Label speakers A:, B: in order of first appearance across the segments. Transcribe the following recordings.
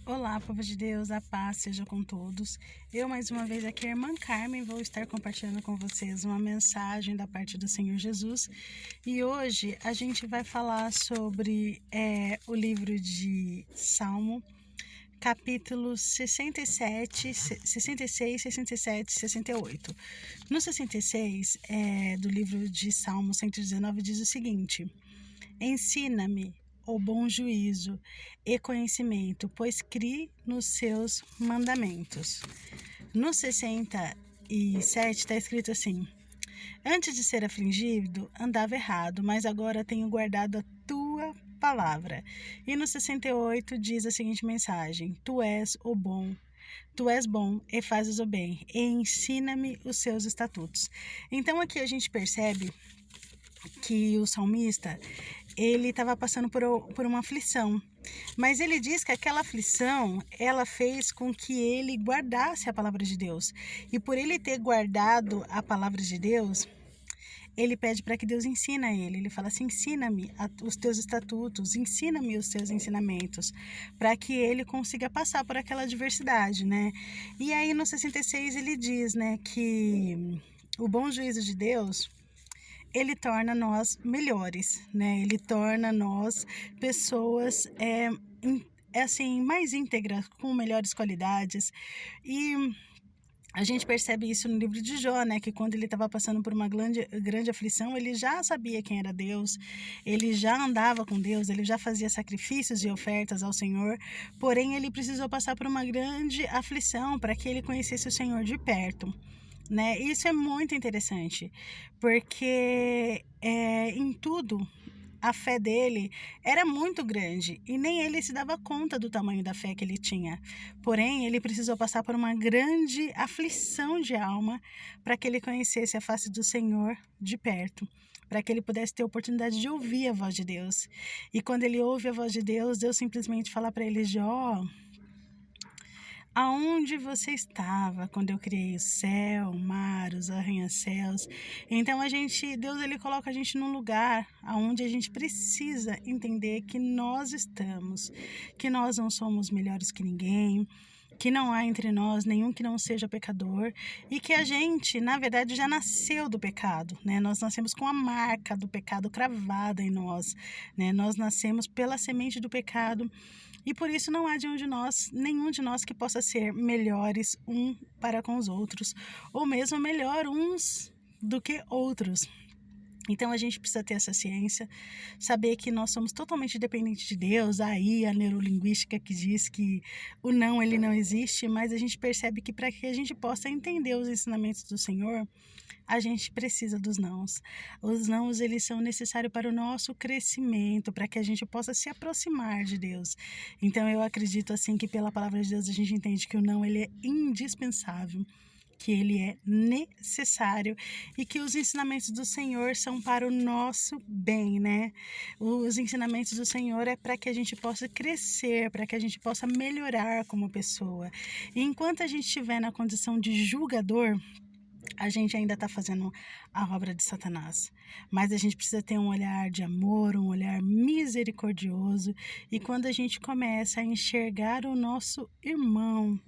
A: Olá, povo de Deus, a paz seja com todos. Eu, mais uma vez, aqui, a irmã Carmen, vou estar compartilhando com vocês uma mensagem da parte do Senhor Jesus. E hoje a gente vai falar sobre o livro de Salmo, capítulos 66, 67 e 68. No 66, do livro de Salmo 119, diz o seguinte: Ensina-me o bom juízo e conhecimento, pois criei nos seus mandamentos. No 67 está escrito assim: Antes de ser afligido, andava errado, mas agora tenho guardado a tua palavra. E no 68 diz a seguinte mensagem: Tu és bom e fazes o bem, e ensina-me os seus estatutos. Então aqui a gente percebe que o salmista, ele estava passando por uma aflição, mas ele diz que aquela aflição, ela fez com que ele guardasse a palavra de Deus, e por ele ter guardado a palavra de Deus, ele pede para que Deus ensine a ele. Ele fala assim: ensina-me os teus estatutos, ensina-me os teus ensinamentos, para que ele consiga passar por aquela adversidade, né? E aí no 66 ele diz, né, que o bom juízo de Deus, ele torna nós melhores, né? Ele torna nós pessoas assim, mais íntegras, com melhores qualidades. E a gente percebe isso no livro de Jó, né? Que quando ele estava passando por uma grande aflição, ele já sabia quem era Deus, ele já andava com Deus, ele já fazia sacrifícios e ofertas ao Senhor, porém ele precisou passar por uma grande aflição para que ele conhecesse o Senhor de perto, né? Isso é muito interessante, porque em tudo a fé dele era muito grande e nem ele se dava conta do tamanho da fé que ele tinha. Porém, ele precisou passar por uma grande aflição de alma para que ele conhecesse a face do Senhor de perto, para que ele pudesse ter a oportunidade de ouvir a voz de Deus. E quando ele ouve a voz de Deus, Deus simplesmente fala para ele: Jó, aonde você estava quando eu criei o céu, o mar, os arranha-céus? Então Deus, ele coloca a gente num lugar onde a gente precisa entender que nós estamos, que nós não somos melhores que ninguém, que não há entre nós nenhum que não seja pecador, e que a gente, na verdade, já nasceu do pecado, né? Nós nascemos com a marca do pecado cravada em nós, né? Nós nascemos pela semente do pecado, e por isso não há nenhum de nós que possa ser melhores um para com os outros, ou mesmo melhor uns do que outros. Então a gente precisa ter essa ciência, saber que nós somos totalmente dependentes de Deus. Aí a neurolinguística que diz que o não, ele não existe, mas a gente percebe que para que a gente possa entender os ensinamentos do Senhor, a gente precisa dos nãos. Os nãos, eles são necessários para o nosso crescimento, para que a gente possa se aproximar de Deus. Então eu acredito assim que pela palavra de Deus a gente entende que o não, ele é indispensável, que ele é necessário e que os ensinamentos do Senhor são para o nosso bem, né? Os ensinamentos do Senhor é para que a gente possa crescer, para que a gente possa melhorar como pessoa. E enquanto a gente estiver na condição de julgador, a gente ainda está fazendo a obra de Satanás, mas a gente precisa ter um olhar de amor, um olhar misericordioso, e quando a gente começa a enxergar o nosso irmão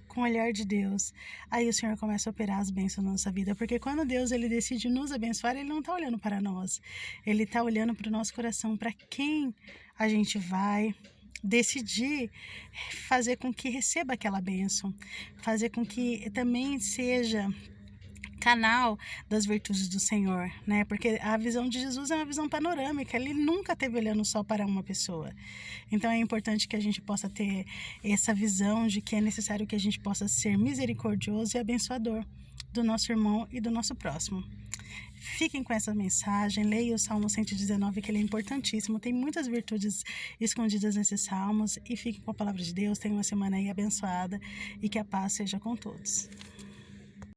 A: com o olhar de Deus, aí o Senhor começa a operar as bênçãos na nossa vida, porque quando Deus, ele decide nos abençoar, ele não está olhando para nós, ele está olhando para o nosso coração, para quem a gente vai decidir fazer com que receba aquela bênção, fazer com que também seja canal das virtudes do Senhor, né? Porque a visão de Jesus é uma visão panorâmica, ele nunca esteve olhando só para uma pessoa. Então é importante que a gente possa ter essa visão de que é necessário que a gente possa ser misericordioso e abençoador do nosso irmão e do nosso próximo. Fiquem com essa mensagem, leia o Salmo 119, que ele é importantíssimo, tem muitas virtudes escondidas nesses salmos, e fiquem com a palavra de Deus. Tenham uma semana aí abençoada e que a paz seja com todos.